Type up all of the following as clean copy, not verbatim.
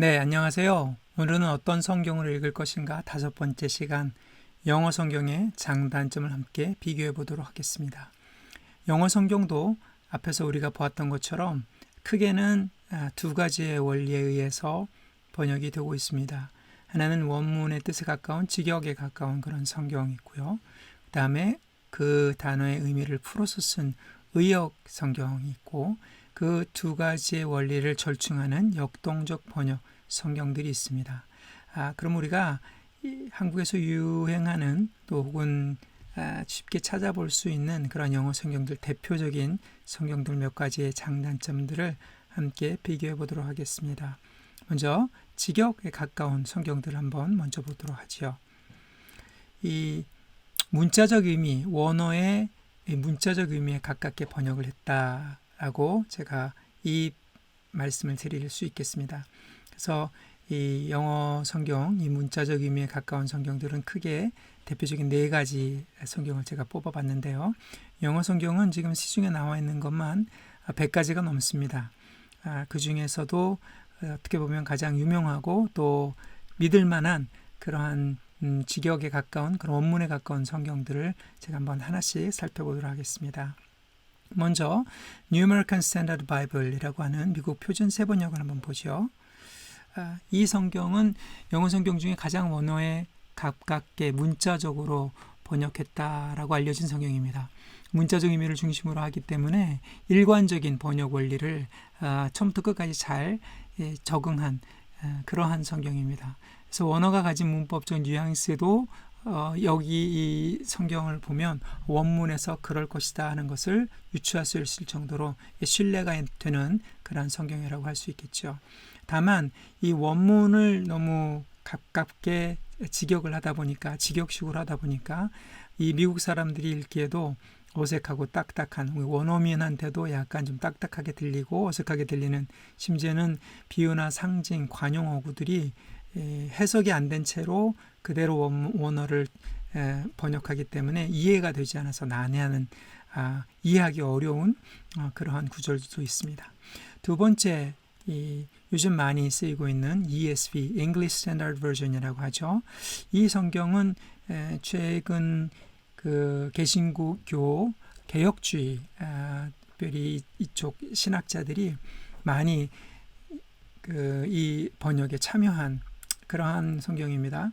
네, 안녕하세요. 오늘은 어떤 성경을 읽을 것인가 5번째 시간 영어 성경의 장단점을 함께 비교해 보도록 하겠습니다. 영어 성경도 앞에서 우리가 보았던 것처럼 크게는 두 가지의 원리에 의해서 번역이 되고 있습니다. 하나는 원문의 뜻에 가까운 직역에 가까운 그런 성경이 있고요. 그 다음에 그 단어의 의미를 풀어서 쓴 의역 성경이 있고, 그 두 가지의 원리를 절충하는 역동적 번역 성경들이 있습니다. 그럼 우리가 한국에서 유행하는 또 혹은 쉽게 찾아볼 수 있는 그런 영어 성경들, 대표적인 성경들 몇 가지의 장단점들을 함께 비교해 보도록 하겠습니다. 먼저 직역에 가까운 성경들을 한번 먼저 보도록 하죠. 이 문자적 의미, 원어의 문자적 의미에 가깝게 번역을 했다라고 제가 이 말씀을 드릴 수 있겠습니다. 그래서 이 영어 성경, 이 문자적 의미에 가까운 성경들은 크게 대표적인 4가지 성경을 제가 뽑아봤는데요. 영어 성경은 지금 시중에 나와 있는 것만 100가지가 넘습니다. 그 중에서도 어떻게 보면 가장 유명하고 또 믿을 만한 그러한 직역에 가까운 그런 원문에 가까운 성경들을 제가 한번 하나씩 살펴보도록 하겠습니다. 먼저 New American Standard Bible이라고 하는 미국 표준 세번역을 한번 보죠. 이 성경은 영어 성경 중에 가장 원어에 가깝게 문자적으로 번역했다라고 알려진 성경입니다. 문자적 의미를 중심으로 하기 때문에 일관적인 번역 원리를 처음부터 끝까지 잘 적응한 그러한 성경입니다. 그래서 원어가 가진 문법적 뉘앙스도 여기 이 성경을 보면 원문에서 그럴 것이다 하는 것을 유추할 수 있을 정도로 신뢰가 되는 그런 성경이라고 할 수 있겠죠. 다만 이 원문을 너무 가깝게 직역을 하다 보니까, 직역식으로 하다 보니까 이 미국 사람들이 읽기에도 어색하고 딱딱한, 원어민한테도 약간 좀 딱딱하게 들리고 어색하게 들리는, 심지어는 비유나 상징, 관용어구들이 해석이 안 된 채로 그대로 원어를 번역하기 때문에 이해가 되지 않아서 난해하는, 이해하기 어려운 그러한 구절도 있습니다. 두 번째, 요즘 많이 쓰이고 있는 ESV, English Standard Version이라고 하죠. 이 성경은 최근 그 개신교 개혁주의, 특별히 이쪽 신학자들이 많이 이 번역에 참여한 그러한 성경입니다.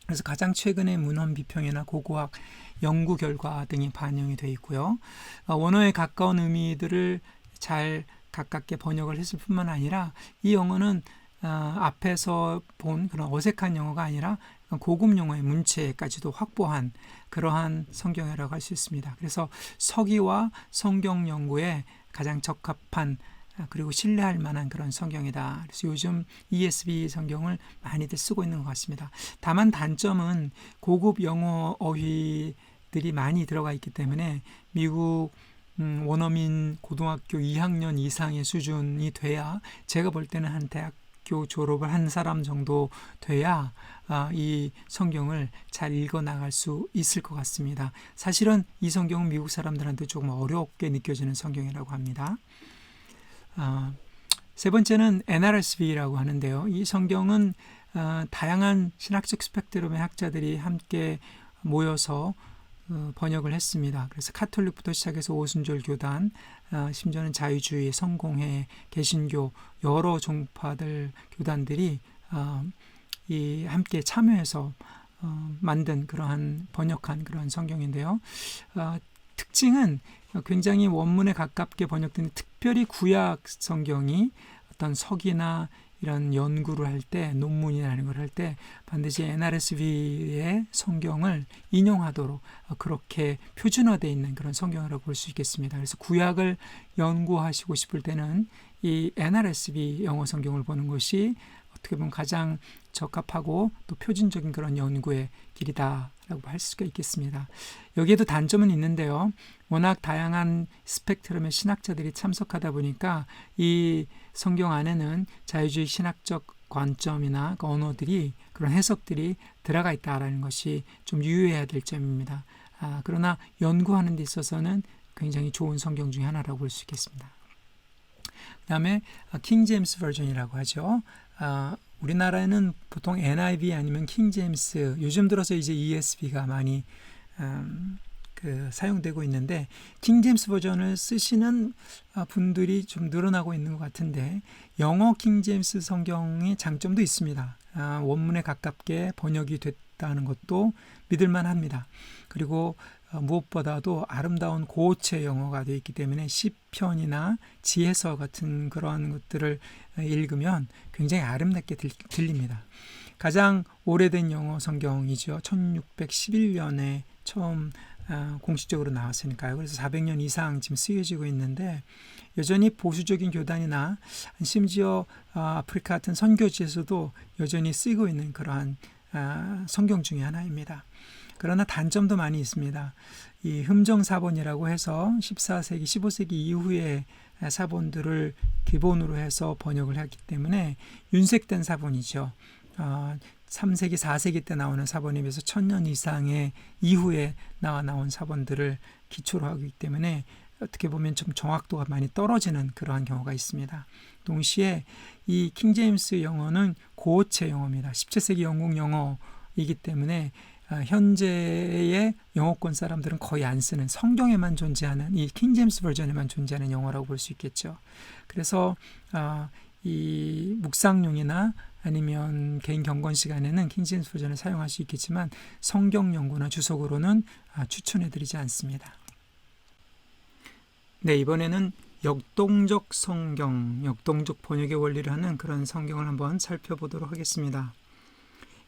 그래서 가장 최근의 문헌 비평이나 고고학 연구 결과 등이 반영이 되어 있고요. 원어에 가까운 의미들을 잘 가깝게 번역을 했을 뿐만 아니라 이 영어는 앞에서 본 그런 어색한 영어가 아니라 고급 영어의 문체까지도 확보한 그러한 성경이라고 할 수 있습니다. 그래서 서기와 성경 연구에 가장 적합한 그리고 신뢰할 만한 그런 성경이다. 그래서 요즘 ESV 성경을 많이들 쓰고 있는 것 같습니다. 다만 단점은 고급 영어 어휘들이 많이 들어가 있기 때문에 미국 원어민 고등학교 2학년 이상의 수준이 돼야, 제가 볼 때는 한 대학교 졸업을 한 사람 정도 돼야 이 성경을 잘 읽어 나갈 수 있을 것 같습니다. 사실은 이 성경은 미국 사람들한테 조금 어렵게 느껴지는 성경이라고 합니다. 세 번째는 NRSV라고 하는데요. 이 성경은 다양한 신학적 스펙트럼의 학자들이 함께 모여서 번역을 했습니다. 그래서 카톨릭부터 시작해서 오순절 교단, 심지어는 자유주의, 성공회, 개신교 여러 종파들 교단들이 함께 참여해서 만든 그러한 번역한 그런 성경인데요. 특징은 굉장히 원문에 가깝게 번역된, 특별히 구약 성경이 어떤 서기나 이런 연구를 할 때, 논문이나 이런 걸 할 때 반드시 NRSV의 성경을 인용하도록 그렇게 표준화되어 있는 그런 성경이라고 볼 수 있겠습니다. 그래서 구약을 연구하시고 싶을 때는 이 NRSV 영어 성경을 보는 것이 어떻게 보면 가장 적합하고 또 표준적인 그런 연구의 길이다라고 할 수가 있겠습니다. 여기에도 단점은 있는데요. 워낙 다양한 스펙트럼의 신학자들이 참석하다 보니까 이 성경 안에는 자유주의 신학적 관점이나 그 언어들이, 그런 해석들이 들어가 있다라는 것이 좀 유의해야 될 점입니다. 그러나 연구하는 데 있어서는 굉장히 좋은 성경 중에 하나라고 볼 수 있겠습니다. 그 다음에 킹 제임스 버전이라고 하죠. 우리나라에는 보통 NIV 아니면 킹제임스, 요즘 들어서 이제 ESV가 많이 사용되고 있는데, 킹제임스 버전을 쓰시는 분들이 좀 늘어나고 있는 것 같은데, 영어 킹제임스 성경의 장점도 있습니다. 원문에 가깝게 번역이 됐다는 것도 믿을만 합니다. 그리고 무엇보다도 아름다운 고체 영어가 되어 있기 때문에 시편이나 지혜서 같은 그런 것들을 읽으면 굉장히 아름답게 들립니다. 가장 오래된 영어 성경이죠. 1611년에 처음 공식적으로 나왔으니까요. 그래서 400년 이상 지금 쓰여지고 있는데, 여전히 보수적인 교단이나 심지어 아프리카 같은 선교지에서도 여전히 쓰이고 있는 그러한 성경 중에 하나입니다. 그러나 단점도 많이 있습니다. 이 흠정 사본이라고 해서 14세기, 15세기 이후의 사본들을 기본으로 해서 번역을 했기 때문에 윤색된 사본이죠. 3세기, 4세기 때 나오는 사본에 비해서 1000년 이상의 이후에 나온 사본들을 기초로 하기 때문에 어떻게 보면 좀 정확도가 많이 떨어지는 그러한 경우가 있습니다. 동시에 이 킹제임스 영어는 고체 영어입니다. 17세기 영국 영어이기 때문에 현재의 영어권 사람들은 거의 안 쓰는, 성경에만 존재하는, 이 킹제임스 버전에만 존재하는 영어라고 볼 수 있겠죠. 그래서 이 묵상용이나 아니면 개인 경건 시간에는 킹제임스 버전을 사용할 수 있겠지만, 성경 연구나 주석으로는 추천해드리지 않습니다. 네, 이번에는 역동적 성경, 역동적 번역의 원리를 하는 그런 성경을 한번 살펴보도록 하겠습니다.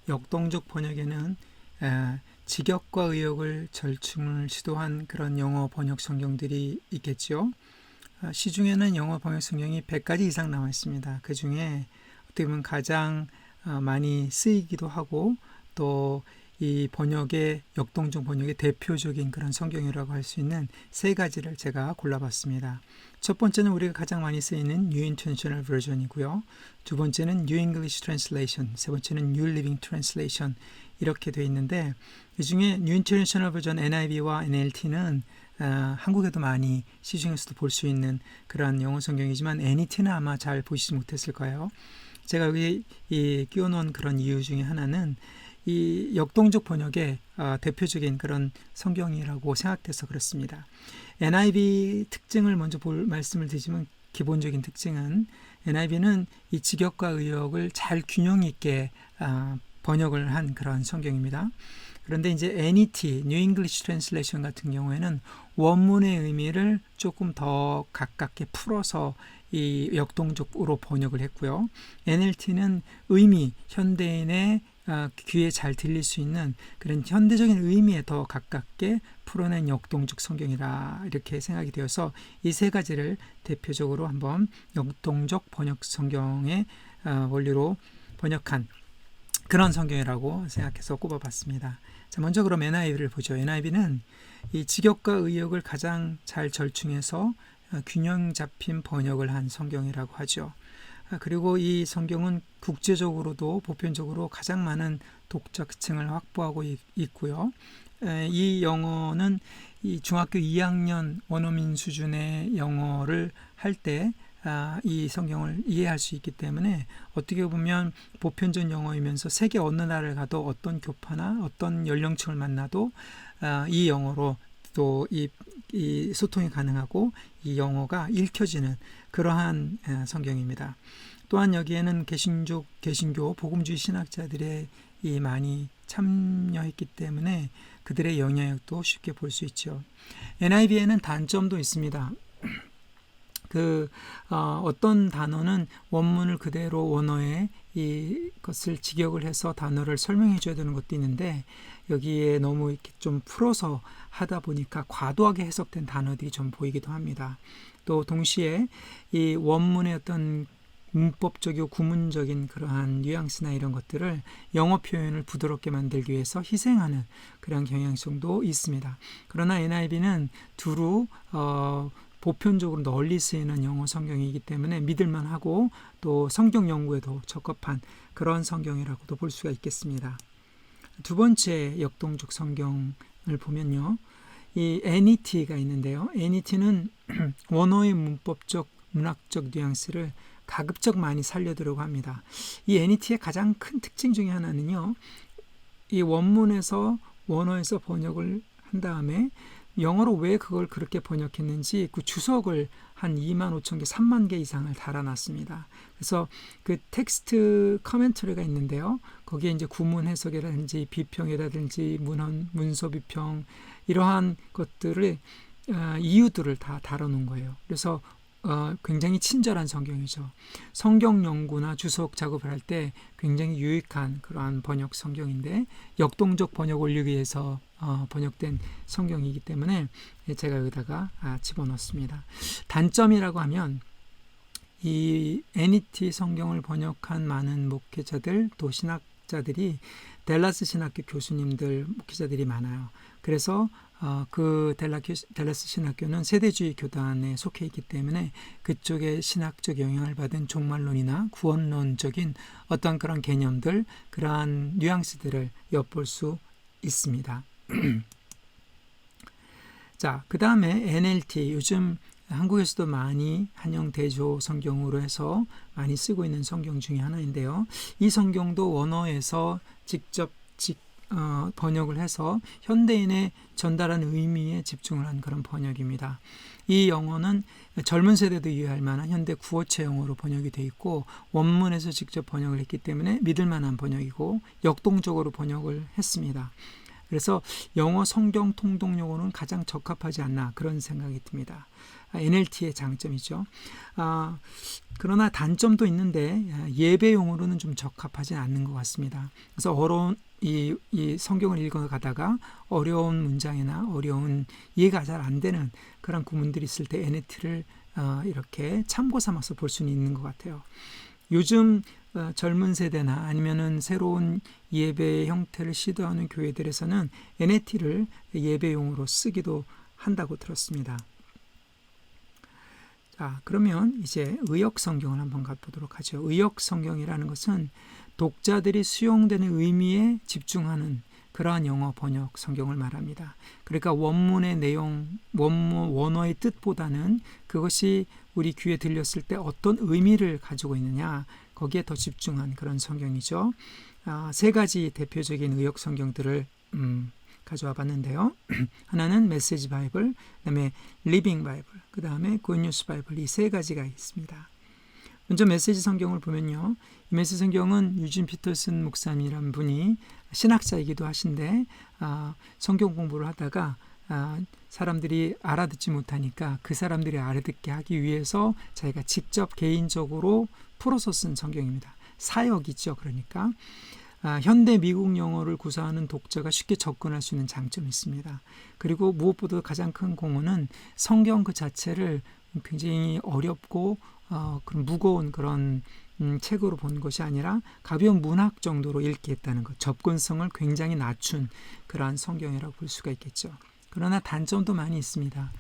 역동적 번역에는 직역과 의역을 절충을 시도한 그런 영어 번역 성경들이 있겠죠. 시중에는 영어 번역 성경이 100가지 이상 나와 있습니다. 그 중에 어떻게 보면 가장 많이 쓰이기도 하고, 또 이 번역의, 역동적 번역의 대표적인 그런 성경이라고 할 수 있는 3가지를 제가 골라봤습니다. 첫 번째는 우리가 가장 많이 쓰이는 New International Version이고요. 두 번째는 New English Translation, 세 번째는 New Living Translation, 이렇게 되어 있는데, 이 중에 New International Version NIV와 NLT는 한국에도 많이 시중에서도 볼 수 있는 그런 영어 성경이지만, NET는 아마 잘 보시지 못했을 거예요. 제가 여기 끼워놓은 그런 이유 중에 하나는 이 역동적 번역의 대표적인 그런 성경이라고 생각돼서 그렇습니다. NIV 특징을 먼저 말씀을 드리면, 기본적인 특징은 NIV는 이 직역과 의역을 잘 균형 있게 번역을 한 그런 성경입니다. 그런데 이제 NET, New English Translation 같은 경우에는 원문의 의미를 조금 더 가깝게 풀어서 이 역동적으로 번역을 했고요. NLT는 의미, 현대인의 귀에 잘 들릴 수 있는 그런 현대적인 의미에 더 가깝게 풀어낸 역동적 성경이라, 이렇게 생각이 되어서 이 3가지를 대표적으로 한번 역동적 번역 성경의 원리로 번역한 그런 성경이라고 생각해서 꼽아봤습니다. 자, 먼저 그럼 NIV를 보죠. NIV는 이 직역과 의역을 가장 잘 절충해서 균형 잡힌 번역을 한 성경이라고 하죠. 그리고 이 성경은 국제적으로도 보편적으로 가장 많은 독자층을 확보하고 있고요. 이 영어는 이 중학교 2학년 원어민 수준의 영어를 할 때 이 성경을 이해할 수 있기 때문에, 어떻게 보면 보편적 영어이면서 세계 어느 나라를 가도 어떤 교파나 어떤 연령층을 만나도 이 영어로 또 이 소통이 가능하고 이 영어가 읽혀지는 그러한 성경입니다. 또한 여기에는 개신교, 복음주의 신학자들의 많이 참여했기 때문에 그들의 영향력도 쉽게 볼 수 있죠. NIV에는 단점도 있습니다. 어떤 단어는 원문을 그대로 원어에 이것을 직역을 해서 단어를 설명해 줘야 되는 것도 있는데, 여기에 너무 이렇게 좀 풀어서 하다 보니까 과도하게 해석된 단어들이 좀 보이기도 합니다. 또 동시에 이 원문의 어떤 문법적이고 구문적인 그러한 뉘앙스나 이런 것들을 영어 표현을 부드럽게 만들기 위해서 희생하는 그런 경향성도 있습니다. 그러나 NIV는 두루 보편적으로 널리 쓰이는 영어 성경이기 때문에 믿을만하고 또 성경 연구에도 적합한 그런 성경이라고도 볼 수가 있겠습니다. 두 번째 역동적 성경을 보면요, 이 NET가 있는데요. NET는 원어의 문법적, 문학적 뉘앙스를 가급적 많이 살려두려고 합니다. 이 NET의 가장 큰 특징 중에 하나는요, 이 원문에서 원어에서 번역을 한 다음에 영어로 왜 그걸 그렇게 번역했는지 그 주석을 한 25,000개, 3만 개 이상을 달아놨습니다. 그래서 그 텍스트 커멘터리가 있는데요. 거기에 이제 구문 해석이라든지 비평이라든지 문서 비평 이러한 것들을 이유들을 다 다뤄놓은 거예요. 그래서 굉장히 친절한 성경이죠. 성경 연구나 주석 작업을 할 때 굉장히 유익한 그러한 번역 성경인데 역동적 번역 올리기 위해서 번역된 성경이기 때문에 제가 여기다가 집어넣습니다. 단점이라고 하면 이 NET 성경을 번역한 많은 목회자들 또 신학자들이 댈러스 신학교 교수님들 목회자들이 많아요. 그래서 그 댈러스 신학교는 세대주의 교단에 속해 있기 때문에 그쪽의 신학적 영향을 받은 종말론이나 구원론적인 어떤 그런 개념들, 그러한 뉘앙스들을 엿볼 수 있습니다. 자, 그 다음에 NLT, 요즘 한국에서도 많이 한영대조 성경으로 해서 많이 쓰고 있는 성경 중에 하나인데요. 이 성경도 원어에서 직접 번역을 해서 현대인의 전달하는 의미에 집중을 한 그런 번역입니다. 이 영어는 젊은 세대도 이해할 만한 현대 구어체 영어로 번역이 되어 있고 원문에서 직접 번역을 했기 때문에 믿을 만한 번역이고 역동적으로 번역을 했습니다. 그래서 영어 성경 통독 용어는 가장 적합하지 않나 그런 생각이 듭니다. NLT의 장점이죠. 그러나 단점도 있는데 예배용으로는 좀 적합하지 않는 것 같습니다. 그래서 어려운 이 성경을 읽어가다가 어려운 문장이나 어려운 이해가 잘 안 되는 그런 구문들이 있을 때 NLT를 이렇게 참고 삼아서 볼 수는 있는 것 같아요. 요즘 젊은 세대나 아니면은 새로운 예배 형태를 시도하는 교회들에서는 NLT를 예배용으로 쓰기도 한다고 들었습니다. 자, 그러면 이제 의역 성경을 한번 가보도록 하죠. 의역 성경이라는 것은 독자들이 수용되는 의미에 집중하는 그러한 영어 번역 성경을 말합니다. 그러니까 원문의 내용, 원어의 뜻보다는 그것이 우리 귀에 들렸을 때 어떤 의미를 가지고 있느냐, 거기에 더 집중한 그런 성경이죠. 세 가지 대표적인 의역 성경들을 가져와 봤는데요. 하나는 메시지 바이블, 그 다음에 리빙 바이블, 그 다음에 굿뉴스 바이블, 이 세 가지가 있습니다. 먼저 메시지 성경을 보면요. 이 메시지 성경은 유진 피터슨 목사님이란 분이 신학자이기도 하신데 성경 공부를 하다가 사람들이 알아듣지 못하니까 그 사람들이 알아듣게 하기 위해서 자기가 직접 개인적으로 풀어서 쓴 성경입니다. 사역이죠. 그러니까 현대 미국 영어를 구사하는 독자가 쉽게 접근할 수 있는 장점이 있습니다. 그리고 무엇보다 가장 큰 공헌은 성경 그 자체를 굉장히 어렵고 그런 무거운 그런 책으로 본 것이 아니라 가벼운 문학 정도로 읽게 했다는 것, 접근성을 굉장히 낮춘 그러한 성경이라고 볼 수가 있겠죠. 그러나 단점도 많이 있습니다.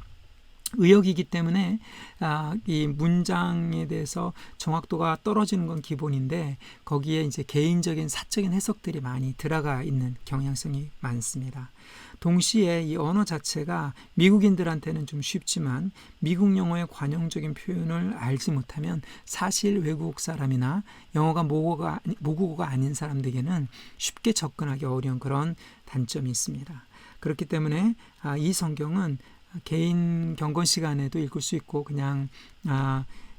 의역이기 때문에 이 문장에 대해서 정확도가 떨어지는 건 기본인데 거기에 이제 개인적인 사적인 해석들이 많이 들어가 있는 경향성이 많습니다. 동시에 이 언어 자체가 미국인들한테는 좀 쉽지만 미국 영어의 관용적인 표현을 알지 못하면 사실 외국 사람이나 영어가 모국어가 아닌 사람들에게는 쉽게 접근하기 어려운 그런 단점이 있습니다. 그렇기 때문에 이 성경은 개인 경건 시간에도 읽을 수 있고 그냥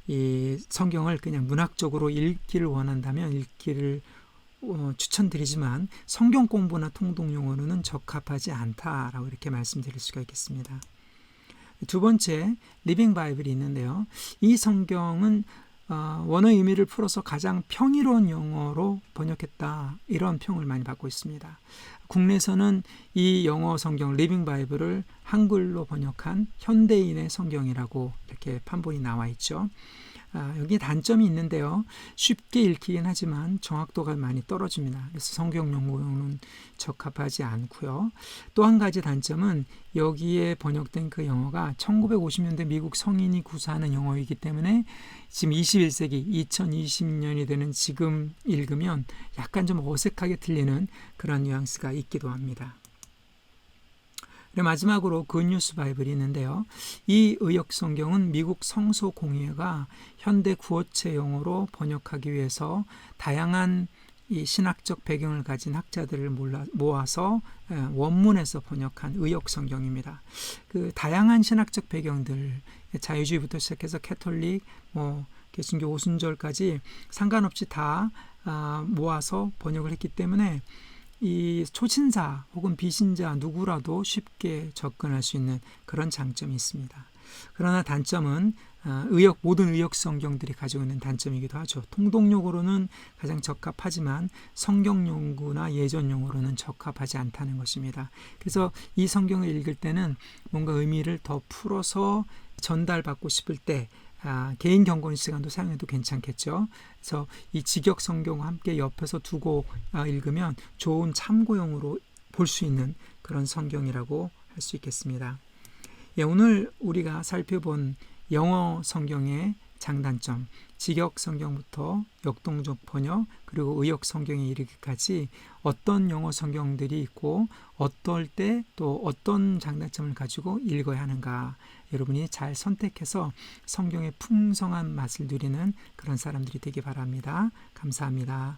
이 성경을 그냥 문학적으로 읽기를 원한다면 읽기를 추천드리지만 성경 공부나 통독 용어로는 적합하지 않다라고 이렇게 말씀드릴 수가 있겠습니다. 두 번째 리빙 바이블이 있는데요. 이 성경은 원어의 의미를 풀어서 가장 평이로운 영어로 번역했다 이런 평을 많이 받고 있습니다. 국내에서는 이 영어 성경 리빙 바이블을 한글로 번역한 현대인의 성경이라고 이렇게 판본이 나와 있죠. 여기 단점이 있는데요. 쉽게 읽히긴 하지만 정확도가 많이 떨어집니다. 그래서 성경 연구용은 적합하지 않고요. 또 한 가지 단점은 여기에 번역된 그 영어가 1950년대 미국 성인이 구사하는 영어이기 때문에 지금 21세기 2020년이 되는 지금 읽으면 약간 좀 어색하게 들리는 그런 뉘앙스가 있기도 합니다. 그리고 마지막으로 굿뉴스 바이블이 있는데요. 이 의역 성경은 미국 성소공회가 현대 구어체 용어로 번역하기 위해서 다양한 이 신학적 배경을 가진 학자들을 모아서 원문에서 번역한 의역 성경입니다. 그 다양한 신학적 배경들, 자유주의부터 시작해서 캐톨릭, 개신교 오순절까지 상관없이 다 모아서 번역을 했기 때문에 이 초신자 혹은 비신자 누구라도 쉽게 접근할 수 있는 그런 장점이 있습니다. 그러나 단점은 모든 의역 성경들이 가지고 있는 단점이기도 하죠. 통독용어로는 가장 적합하지만 성경 용구나 예전 용어로는 적합하지 않다는 것입니다. 그래서 이 성경을 읽을 때는 뭔가 의미를 더 풀어서 전달받고 싶을 때 개인 경건 시간도 사용해도 괜찮겠죠. 그래서 이 직역 성경과 함께 옆에서 두고 읽으면 좋은 참고용으로 볼 수 있는 그런 성경이라고 할 수 있겠습니다. 오늘 우리가 살펴본 영어 성경의 장단점, 직역 성경부터 역동적 번역 그리고 의역 성경에 이르기까지 어떤 영어 성경들이 있고 어떨 때 또 어떤 장단점을 가지고 읽어야 하는가, 여러분이 잘 선택해서 성경의 풍성한 맛을 누리는 그런 사람들이 되기 바랍니다. 감사합니다.